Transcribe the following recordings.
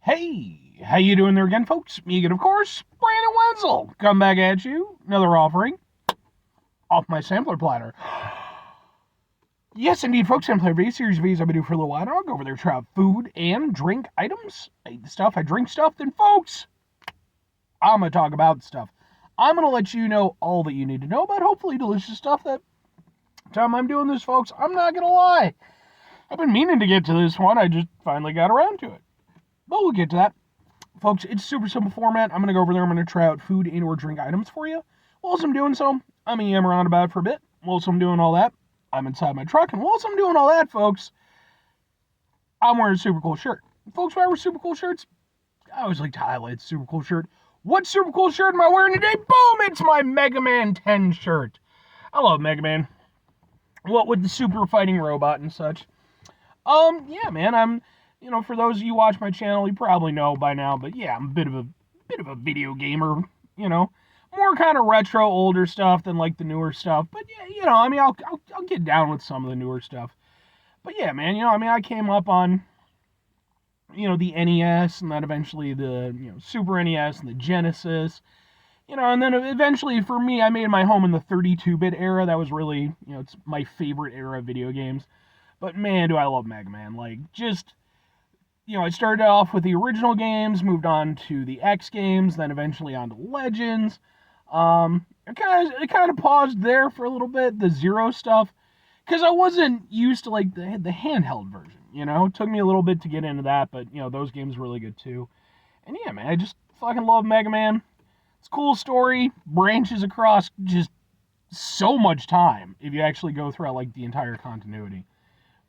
Hey, how you doing there again, folks? Me again, of course, Brandon Wenzel. Come back at you. Another offering off my sampler platter. Yes, indeed, folks. Sampler V series V's I've been doing for a little while. I'll go over there, try out food and drink items. I eat the stuff, I drink stuff. Then, folks, I'm gonna talk about stuff. I'm gonna let you know all that you need to know about hopefully delicious stuff. That time I'm doing this, folks, I'm not gonna lie. I've been meaning to get to this one. I just finally got around to it. But we'll get to that. Folks, it's super simple format. I'm going to go over there. I'm going to try out food and or drink items for you. Whilst I'm doing so, I'm going to yam around about for a bit. Whilst I'm doing all that, I'm inside my truck. And whilst I'm doing all that, folks, I'm wearing a super cool shirt. Folks, why I wear super cool shirts? I always like to highlight super cool shirt. What super cool shirt am I wearing today? Boom! It's my Mega Man 10 shirt. I love Mega Man. What with the super fighting robot and such. Yeah, man, for those of you who watch my channel, you probably know by now, but yeah, I'm a bit of a video gamer, more kind of retro, older stuff than like the newer stuff. But yeah, I'll get down with some of the newer stuff. But yeah, man, I came up on, the NES and then eventually the, Super NES and the Genesis, and then eventually for me, I made my home in the 32-bit era. That was really, it's my favorite era of video games. But man, do I love Mega Man. Like, just, I started off with the original games, moved on to the X games, then eventually on to Legends. I kind of paused there for a little bit, the Zero stuff, because I wasn't used to, like, the handheld version, It took me a little bit to get into that, but, those games were really good, too. And yeah, man, I just fucking love Mega Man. It's a cool story, branches across just so much time if you actually go throughout, like, the entire continuity.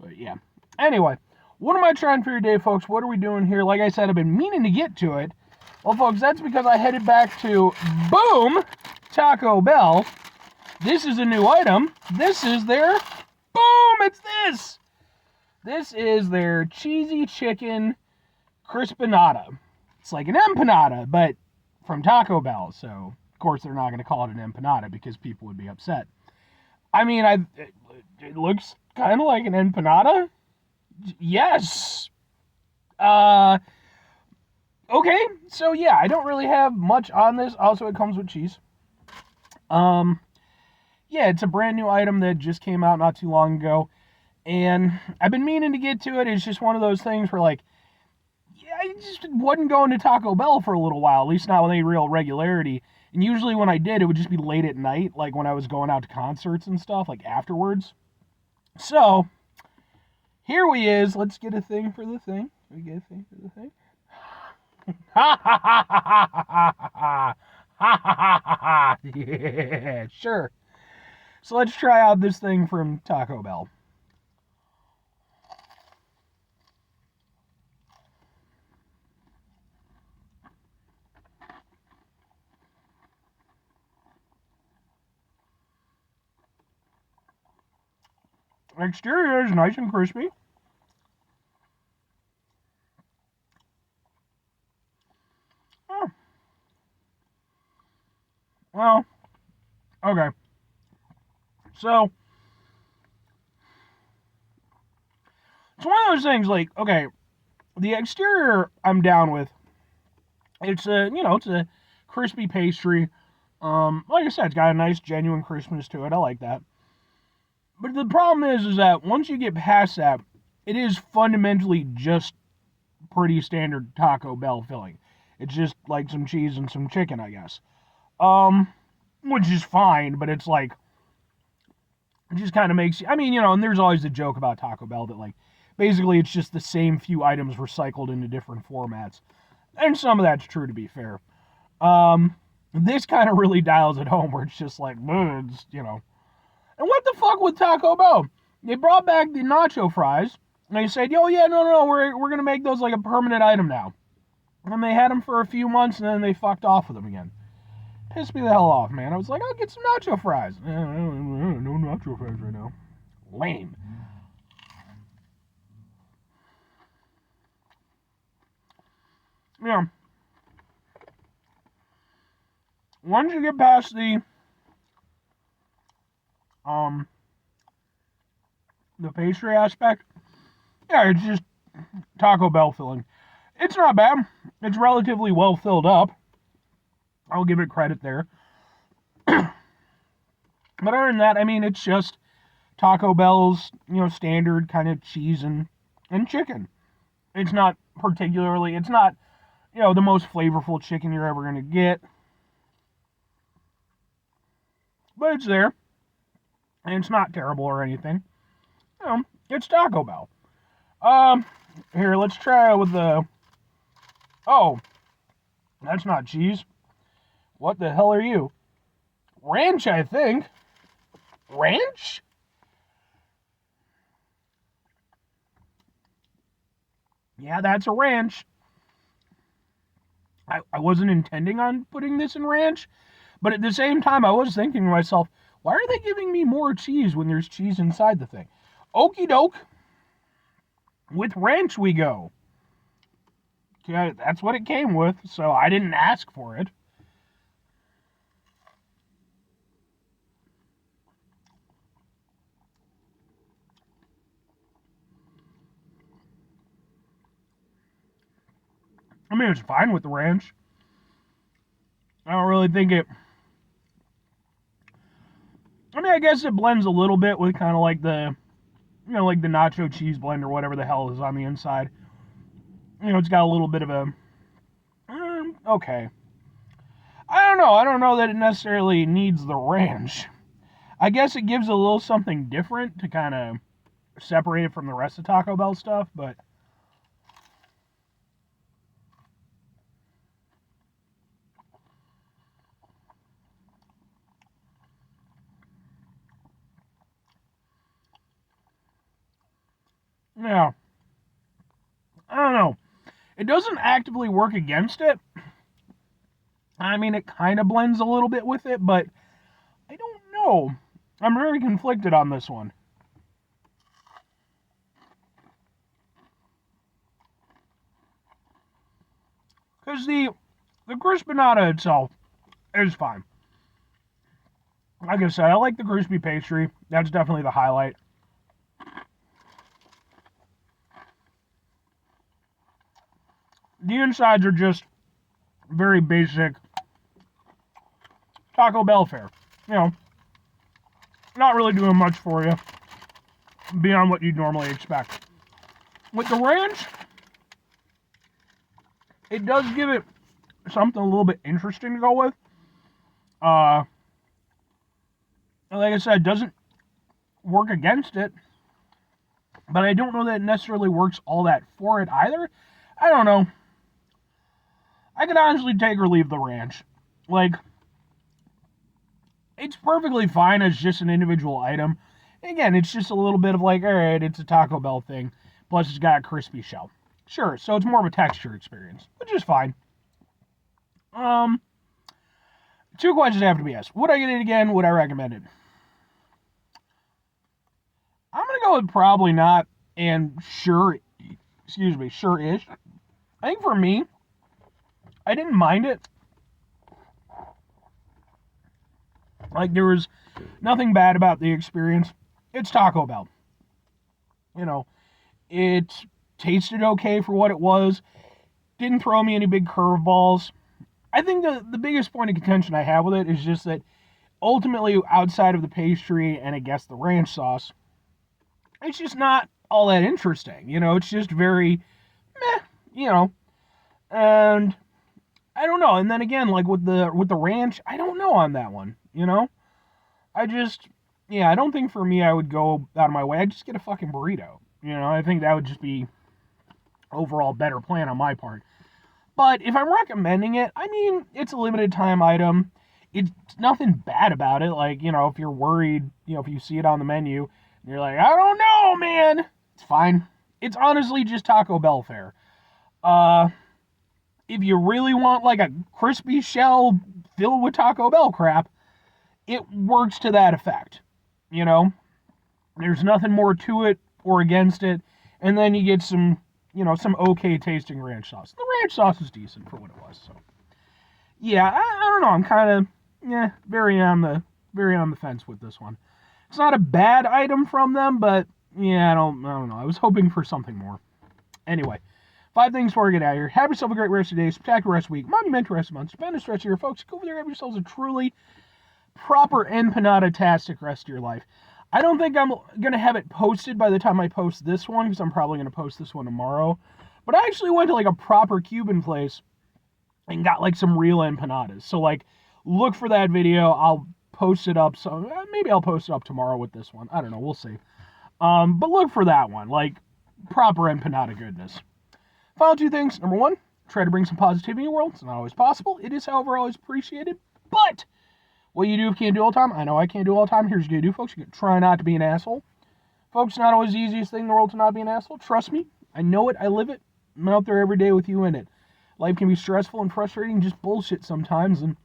But yeah. Anyway, what am I trying for your day, folks? What are we doing here? Like I said, I've been meaning to get to it. Well, folks, that's because I headed back to, boom, Taco Bell. This is a new item. This is their, boom, it's this. This is their cheesy chicken Crispanada. It's like an empanada, but from Taco Bell. So, of course, they're not going to call it an empanada because people would be upset. I mean, it looks kind of like an empanada. Yes. Okay, so yeah, I don't really have much on this. Also, it comes with cheese. Yeah, it's a brand new item that just came out not too long ago. And I've been meaning to get to it. It's just one of those things where, like, yeah, I just wasn't going to Taco Bell for a little while, at least not with any real regularity. And usually when I did, it would just be late at night, like when I was going out to concerts and stuff, like afterwards. So, here we is. Let's get a thing for the thing. We get a thing for the thing. Ha ha ha ha ha ha ha ha ha ha. Yeah, sure. So let's try out this thing from Taco Bell. Exterior is nice and crispy. Oh. Well, okay. So, it's one of those things like, okay, the exterior I'm down with. It's a crispy pastry. Like I said, it's got a nice genuine crispness to it. I like that. But the problem is that once you get past that, it is fundamentally just pretty standard Taco Bell filling. It's just like some cheese and some chicken, I guess. Which is fine, but it's like, it just kind of makes you, and there's always the joke about Taco Bell that, like, basically it's just the same few items recycled into different formats. And some of that's true, to be fair. This kind of really dials it home where it's just like, it's, And what the fuck with Taco Bell? They brought back the nacho fries, and they said, yo, yeah, no, we're going to make those like a permanent item now. And they had them for a few months, and then they fucked off with them again. Pissed me the hell off, man. I was like, I'll get some nacho fries. No nacho fries right now. Lame. Yeah. Once you get past the pastry aspect, yeah, it's just Taco Bell filling. It's not bad. It's relatively well filled up. I'll give it credit there. But other than that, I mean, it's just Taco Bell's, standard kind of cheese and chicken. It's not particularly, it's not, the most flavorful chicken you're ever going to get. But it's there. And it's not terrible or anything. It's Taco Bell. Here, let's try it with the... Oh, that's not cheese. What the hell are you? Ranch, I think. Ranch? Yeah, that's a ranch. I wasn't intending on putting this in ranch, but at the same time, I was thinking to myself, why are they giving me more cheese when there's cheese inside the thing? Okie doke. With ranch we go. Okay, that's what it came with, so I didn't ask for it. I mean, it's fine with the ranch. I don't really think it... I mean, I guess it blends a little bit with kind of like the, like the nacho cheese blend or whatever the hell is on the inside. It's got a little bit of a... okay. I don't know. I don't know that it necessarily needs the ranch. I guess it gives a little something different to kind of separate it from the rest of Taco Bell stuff, but... Yeah. I don't know. It doesn't actively work against it. I mean, it kind of blends a little bit with it, but I don't know. I'm very conflicted on this one. Because the Crispanada itself is fine. Like I said, I like the crispy pastry. That's definitely the highlight. The insides are just very basic Taco Bell fare. Not really doing much for you beyond what you'd normally expect. With the ranch, it does give it something a little bit interesting to go with. Like I said, it doesn't work against it, but I don't know that it necessarily works all that for it either. I don't know. I could honestly take or leave the ranch. Like, it's perfectly fine as just an individual item. Again, it's just a little bit of like, alright, it's a Taco Bell thing. Plus, it's got a crispy shell. Sure, so it's more of a texture experience, which is fine. Two questions have to be asked. Would I get it again? Would I recommend it? I'm going to go with probably not and sure-ish. I think for me, I didn't mind it. Like, there was nothing bad about the experience. It's Taco Bell. It tasted okay for what it was. Didn't throw me any big curveballs. I think the biggest point of contention I have with it is just that ultimately, outside of the pastry and I guess the ranch sauce, it's just not all that interesting. It's just very meh, and I don't know. And then again, like with the ranch, I don't know on that one. I don't think for me I would go out of my way. I'd just get a fucking burrito. I think that would just be overall better plan on my part. But if I'm recommending it, I mean, it's a limited time item. It's nothing bad about it. Like, if you're worried, if you see it on the menu, and you're like, I don't know, man. It's fine. It's honestly just Taco Bell fare. If you really want like a crispy shell filled with Taco Bell crap, it works to that effect. There's nothing more to it or against it. And then you get some okay tasting ranch sauce. The ranch sauce is decent for what it was. So, yeah, I don't know. I'm kind of, very on the fence with this one. It's not a bad item from them, but yeah, I don't know. I was hoping for something more. Anyway, 5 things before we get out of here. Have yourself a great rest of your day, spectacular rest of the week, monumental rest of the month, stupendous rest of your folks. Go over there, have yourselves a truly proper empanada-tastic rest of your life. I don't think I'm going to have it posted by the time I post this one, because I'm probably going to post this one tomorrow. But I actually went to like a proper Cuban place and got like some real empanadas. So like, look for that video. I'll post it up. So maybe I'll post it up tomorrow with this one. I don't know. We'll see. But look for that one. Like, proper empanada goodness. Final 2 things. Number 1, try to bring some positivity in your world. It's not always possible. It is, however, always appreciated. But what you do if you can't do all the time, I know I can't do all the time. Here's what you do, folks. You can try not to be an asshole. Folks, it's not always the easiest thing in the world to not be an asshole. Trust me. I know it. I live it. I'm out there every day with you in it. Life can be stressful and frustrating, just bullshit sometimes. And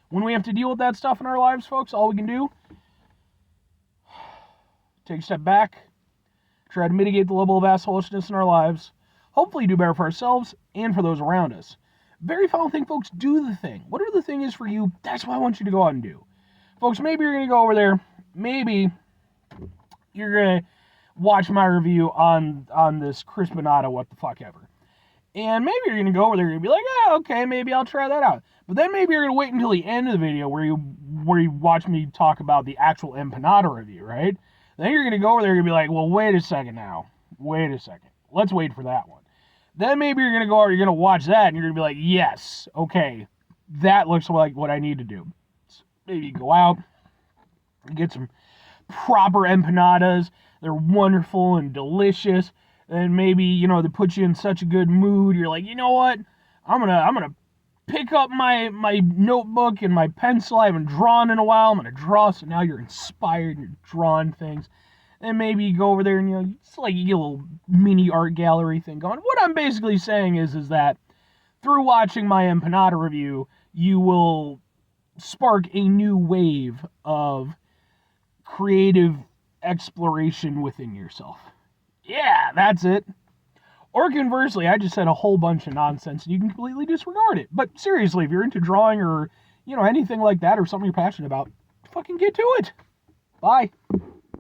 when we have to deal with that stuff in our lives, folks, all we can do, take a step back, try to mitigate the level of assholishness in our lives, hopefully do better for ourselves and for those around us. Very final thing, folks, do the thing. Whatever the thing is for you, that's what I want you to go out and do. Folks, maybe you're going to go over there, maybe you're going to watch my review on this Crispanada, what the fuck ever. And maybe you're going to go over there and be like, oh, okay, maybe I'll try that out. But then maybe you're going to wait until the end of the video where you watch me talk about the actual empanada review, right? Then you're going to go over there and be like, well, wait a second now. Wait a second. Let's wait for that one. Then maybe you're going to go over, you're going to watch that, and you're going to be like, yes, okay, that looks like what I need to do. So maybe go out, get some proper empanadas. They're wonderful and delicious. And maybe, they put you in such a good mood. You're like, you know what? I'm gonna pick up my notebook and my pencil. I haven't drawn in a while. I'm gonna draw. So now you're inspired. You're drawing things. And maybe you go over there and it's like you get a little mini art gallery thing going. What I'm basically saying is that through watching my empanada review, you will spark a new wave of creative exploration within yourself. Yeah, that's it. Or conversely, I just said a whole bunch of nonsense and you can completely disregard it. But seriously, if you're into drawing or, anything like that or something you're passionate about, fucking get to it. Bye.